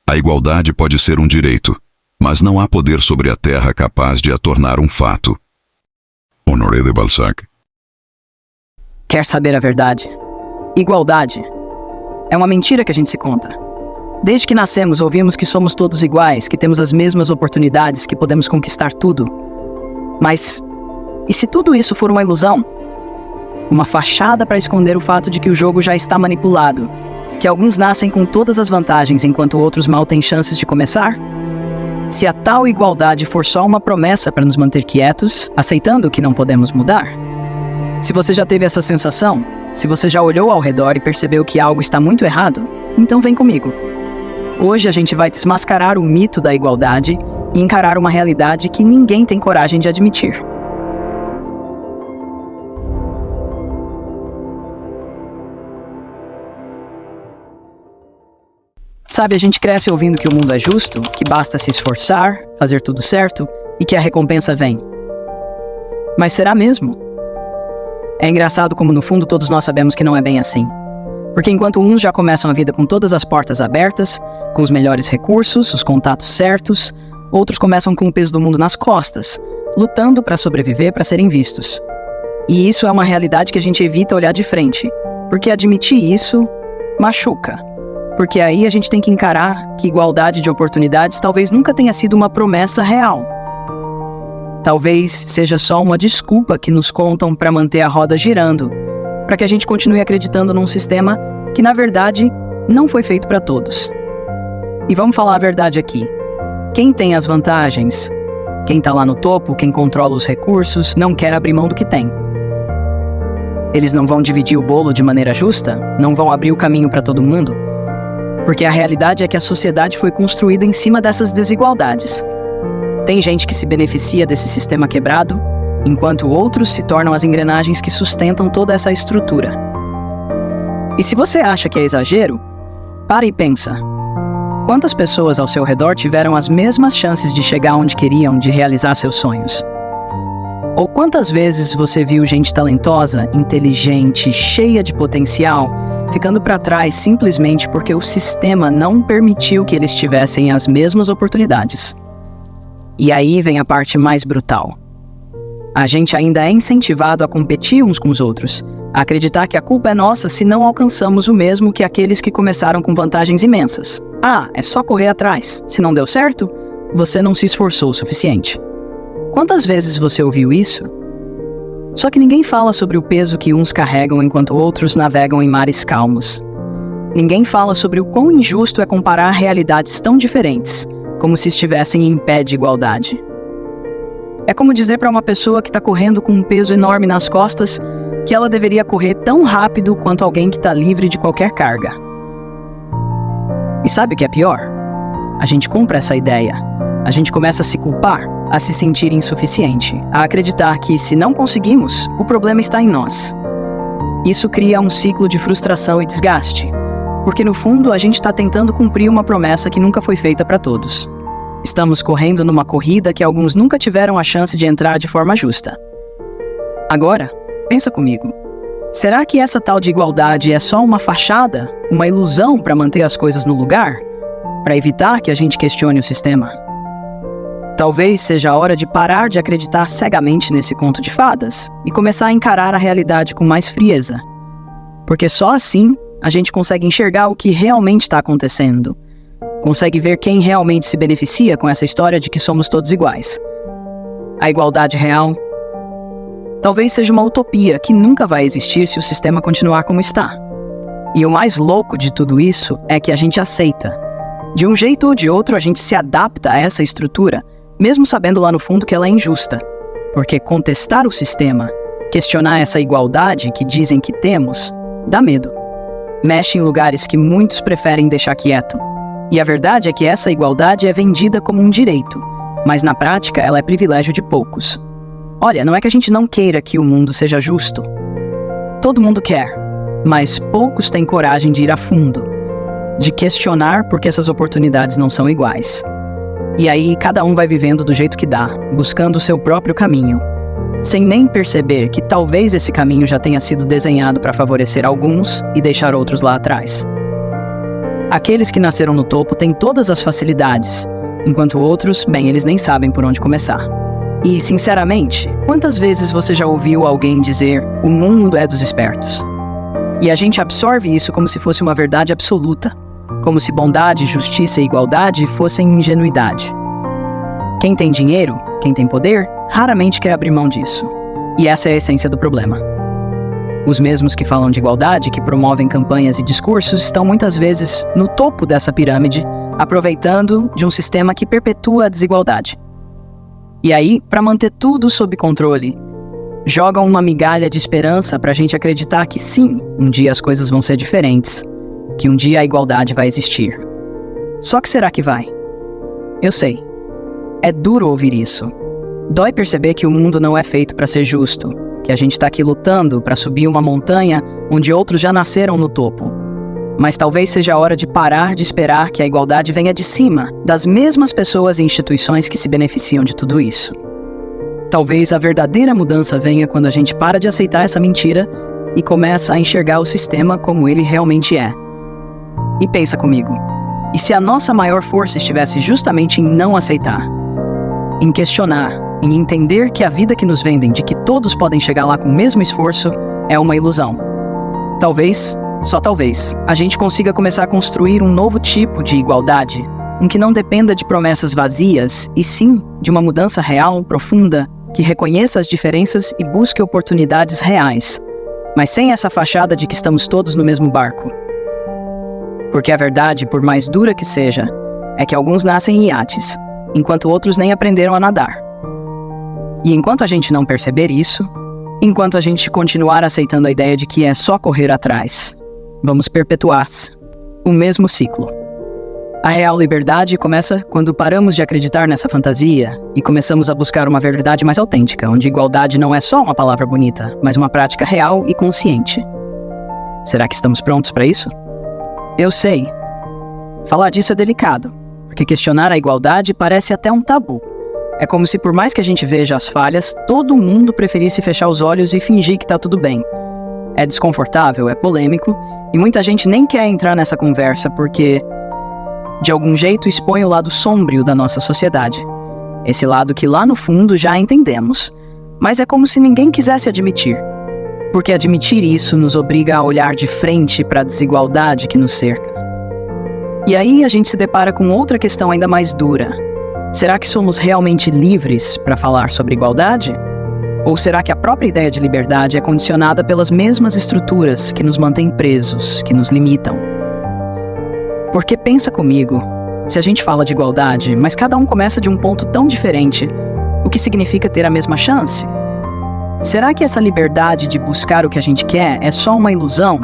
A igualdade pode ser um direito, mas não há poder sobre a terra capaz de a tornar um fato. Honoré de Balzac. Quer saber a verdade? Igualdade é uma mentira que a gente se conta. Desde que nascemos, ouvimos que somos todos iguais, que temos as mesmas oportunidades, que podemos conquistar tudo. Mas, e se tudo isso for uma ilusão? Uma fachada para esconder o fato de que o jogo já está manipulado, que alguns nascem com todas as vantagens enquanto outros mal têm chances de começar? Se a tal igualdade for só uma promessa para nos manter quietos, aceitando que não podemos mudar? Se você já teve essa sensação, se você já olhou ao redor e percebeu que algo está muito errado, então vem comigo. Hoje a gente vai desmascarar o mito da igualdade e encarar uma realidade que ninguém tem coragem de admitir. Sabe, a gente cresce ouvindo que o mundo é justo, que basta se esforçar, fazer tudo certo e que a recompensa vem. Mas será mesmo? É engraçado como no fundo todos nós sabemos que não é bem assim. Porque enquanto uns já começam a vida com todas as portas abertas, com os melhores recursos, os contatos certos, outros começam com o peso do mundo nas costas, lutando para sobreviver, para serem vistos. E isso é uma realidade que a gente evita olhar de frente, porque admitir isso machuca. Porque aí a gente tem que encarar que igualdade de oportunidades talvez nunca tenha sido uma promessa real. Talvez seja só uma desculpa que nos contam para manter a roda girando, para que a gente continue acreditando num sistema que, na verdade, não foi feito para todos. E vamos falar a verdade aqui. Quem tem as vantagens, quem está lá no topo, quem controla os recursos, não quer abrir mão do que tem. Eles não vão dividir o bolo de maneira justa, não vão abrir o caminho para todo mundo, porque a realidade é que a sociedade foi construída em cima dessas desigualdades. Tem gente que se beneficia desse sistema quebrado, enquanto outros se tornam as engrenagens que sustentam toda essa estrutura. E se você acha que é exagero, para e pensa. Quantas pessoas ao seu redor tiveram as mesmas chances de chegar onde queriam, de realizar seus sonhos? Ou quantas vezes você viu gente talentosa, inteligente, cheia de potencial, ficando para trás simplesmente porque o sistema não permitiu que eles tivessem as mesmas oportunidades? E aí vem a parte mais brutal. A gente ainda é incentivado a competir uns com os outros, a acreditar que a culpa é nossa se não alcançamos o mesmo que aqueles que começaram com vantagens imensas. Ah, é só correr atrás. Se não deu certo, você não se esforçou o suficiente. Quantas vezes você ouviu isso? Só que ninguém fala sobre o peso que uns carregam enquanto outros navegam em mares calmos. Ninguém fala sobre o quão injusto é comparar realidades tão diferentes, como se estivessem em pé de igualdade. É como dizer para uma pessoa que está correndo com um peso enorme nas costas que ela deveria correr tão rápido quanto alguém que está livre de qualquer carga. E sabe o que é pior? A gente compra essa ideia. A gente começa a se culpar, a se sentir insuficiente, a acreditar que, se não conseguimos, o problema está em nós. Isso cria um ciclo de frustração e desgaste, porque no fundo a gente está tentando cumprir uma promessa que nunca foi feita para todos. Estamos correndo numa corrida que alguns nunca tiveram a chance de entrar de forma justa. Agora, pensa comigo. Será que essa tal de igualdade é só uma fachada, uma ilusão para manter as coisas no lugar? Para evitar que a gente questione o sistema? Talvez seja a hora de parar de acreditar cegamente nesse conto de fadas e começar a encarar a realidade com mais frieza. Porque só assim a gente consegue enxergar o que realmente está acontecendo. Consegue ver quem realmente se beneficia com essa história de que somos todos iguais. A igualdade real talvez seja uma utopia que nunca vai existir se o sistema continuar como está. E o mais louco de tudo isso é que a gente aceita. De um jeito ou de outro, a gente se adapta a essa estrutura, mesmo sabendo lá no fundo que ela é injusta. Porque contestar o sistema, questionar essa igualdade que dizem que temos, dá medo. Mexe em lugares que muitos preferem deixar quieto. E a verdade é que essa igualdade é vendida como um direito, mas na prática ela é privilégio de poucos. Olha, não é que a gente não queira que o mundo seja justo. Todo mundo quer, mas poucos têm coragem de ir a fundo, de questionar porque essas oportunidades não são iguais. E aí cada um vai vivendo do jeito que dá, buscando o seu próprio caminho, sem nem perceber que talvez esse caminho já tenha sido desenhado para favorecer alguns e deixar outros lá atrás. Aqueles que nasceram no topo têm todas as facilidades, enquanto outros, bem, eles nem sabem por onde começar. E, sinceramente, quantas vezes você já ouviu alguém dizer "o mundo é dos espertos"? E a gente absorve isso como se fosse uma verdade absoluta, como se bondade, justiça e igualdade fossem ingenuidade. Quem tem dinheiro, quem tem poder, raramente quer abrir mão disso. E essa é a essência do problema. Os mesmos que falam de igualdade, que promovem campanhas e discursos, estão muitas vezes no topo dessa pirâmide, aproveitando de um sistema que perpetua a desigualdade. E aí, para manter tudo sob controle, jogam uma migalha de esperança para a gente acreditar que sim, um dia as coisas vão ser diferentes, que um dia a igualdade vai existir. Só que será que vai? Eu sei. É duro ouvir isso. Dói perceber que o mundo não é feito para ser justo, que a gente está aqui lutando para subir uma montanha onde outros já nasceram no topo. Mas talvez seja a hora de parar de esperar que a igualdade venha de cima, das mesmas pessoas e instituições que se beneficiam de tudo isso. Talvez a verdadeira mudança venha quando a gente para de aceitar essa mentira e começa a enxergar o sistema como ele realmente é. E pensa comigo, e se a nossa maior força estivesse justamente em não aceitar, em questionar, em entender que a vida que nos vendem de que todos podem chegar lá com o mesmo esforço é uma ilusão? Talvez, só talvez, a gente consiga começar a construir um novo tipo de igualdade, em que não dependa de promessas vazias, e sim de uma mudança real, profunda, que reconheça as diferenças e busque oportunidades reais, mas sem essa fachada de que estamos todos no mesmo barco. Porque a verdade, por mais dura que seja, é que alguns nascem em iates, enquanto outros nem aprenderam a nadar. E enquanto a gente não perceber isso, enquanto a gente continuar aceitando a ideia de que é só correr atrás, vamos perpetuar o mesmo ciclo. A real liberdade começa quando paramos de acreditar nessa fantasia e começamos a buscar uma verdade mais autêntica, onde igualdade não é só uma palavra bonita, mas uma prática real e consciente. Será que estamos prontos para isso? Eu sei. Falar disso é delicado, porque questionar a igualdade parece até um tabu. É como se, por mais que a gente veja as falhas, todo mundo preferisse fechar os olhos e fingir que tá tudo bem. É desconfortável, é polêmico, e muita gente nem quer entrar nessa conversa porque, de algum jeito, expõe o lado sombrio da nossa sociedade. Esse lado que lá no fundo já entendemos, mas é como se ninguém quisesse admitir. Porque admitir isso nos obriga a olhar de frente para a desigualdade que nos cerca. E aí a gente se depara com outra questão ainda mais dura. Será que somos realmente livres para falar sobre igualdade? Ou será que a própria ideia de liberdade é condicionada pelas mesmas estruturas que nos mantêm presos, que nos limitam? Porque pensa comigo, se a gente fala de igualdade, mas cada um começa de um ponto tão diferente, o que significa ter a mesma chance? Será que essa liberdade de buscar o que a gente quer é só uma ilusão?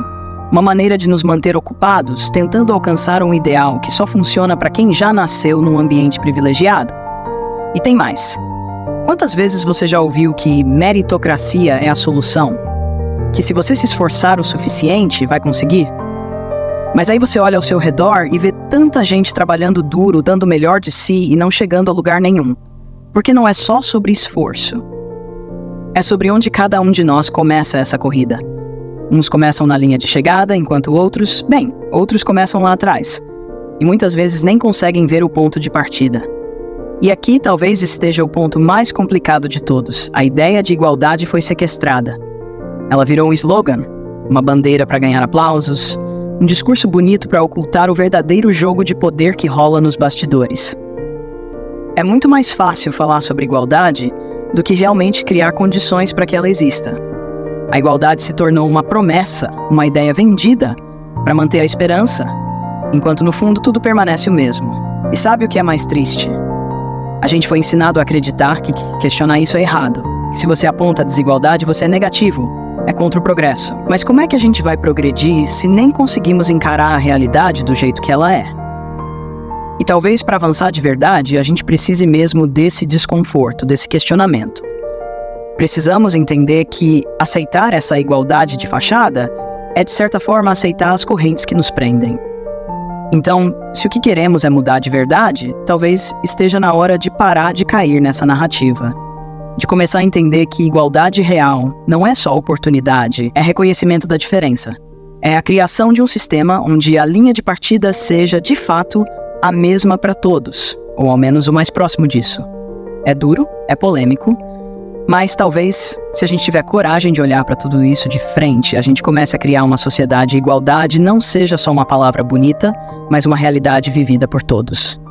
Uma maneira de nos manter ocupados, tentando alcançar um ideal que só funciona para quem já nasceu num ambiente privilegiado? E tem mais. Quantas vezes você já ouviu que meritocracia é a solução? Que se você se esforçar o suficiente, vai conseguir? Mas aí você olha ao seu redor e vê tanta gente trabalhando duro, dando o melhor de si e não chegando a lugar nenhum. Porque não é só sobre esforço. É sobre onde cada um de nós começa essa corrida. Uns começam na linha de chegada, enquanto outros começam lá atrás. E muitas vezes nem conseguem ver o ponto de partida. E aqui talvez esteja o ponto mais complicado de todos. A ideia de igualdade foi sequestrada. Ela virou um slogan, uma bandeira para ganhar aplausos, um discurso bonito para ocultar o verdadeiro jogo de poder que rola nos bastidores. É muito mais fácil falar sobre igualdade do que realmente criar condições para que ela exista. A igualdade se tornou uma promessa, uma ideia vendida para manter a esperança, enquanto no fundo tudo permanece o mesmo. E sabe o que é mais triste? A gente foi ensinado a acreditar que questionar isso é errado. Que se você aponta a desigualdade, você é negativo, é contra o progresso. Mas como é que a gente vai progredir se nem conseguimos encarar a realidade do jeito que ela é? E talvez para avançar de verdade, a gente precise mesmo desse desconforto, desse questionamento. Precisamos entender que aceitar essa igualdade de fachada é, de certa forma, aceitar as correntes que nos prendem. Então, se o que queremos é mudar de verdade, talvez esteja na hora de parar de cair nessa narrativa. De começar a entender que igualdade real não é só oportunidade, é reconhecimento da diferença. É a criação de um sistema onde a linha de partida seja, de fato, a mesma para todos, ou ao menos o mais próximo disso. É duro, é polêmico, mas talvez, se a gente tiver coragem de olhar para tudo isso de frente, a gente comece a criar uma sociedade e igualdade não seja só uma palavra bonita, mas uma realidade vivida por todos.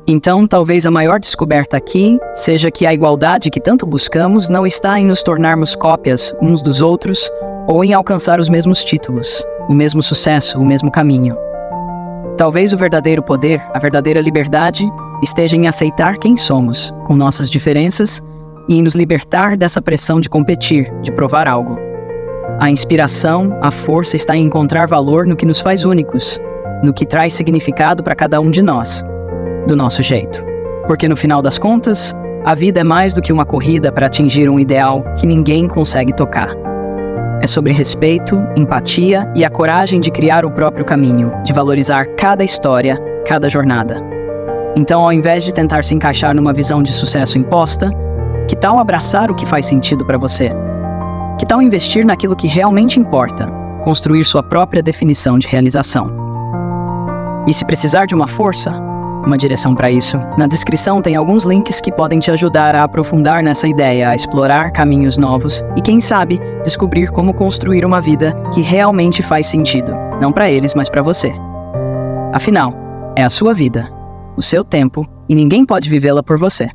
Então, talvez a maior descoberta aqui seja que a igualdade que tanto buscamos não está em nos tornarmos cópias uns dos outros ou em alcançar os mesmos títulos, o mesmo sucesso, o mesmo caminho. Talvez o verdadeiro poder, a verdadeira liberdade, esteja em aceitar quem somos, com nossas diferenças, e em nos libertar dessa pressão de competir, de provar algo. A inspiração, a força está em encontrar valor no que nos faz únicos, no que traz significado para cada um de nós, do nosso jeito. Porque no final das contas, a vida é mais do que uma corrida para atingir um ideal que ninguém consegue tocar. É sobre respeito, empatia e a coragem de criar o próprio caminho, de valorizar cada história, cada jornada. Então, ao invés de tentar se encaixar numa visão de sucesso imposta, que tal abraçar o que faz sentido para você? Que tal investir naquilo que realmente importa, construir sua própria definição de realização? E se precisar de uma força, uma direção para isso, na descrição tem alguns links que podem te ajudar a aprofundar nessa ideia, a explorar caminhos novos e, quem sabe, descobrir como construir uma vida que realmente faz sentido, não para eles, mas para você. Afinal, é a sua vida, o seu tempo, e ninguém pode vivê-la por você.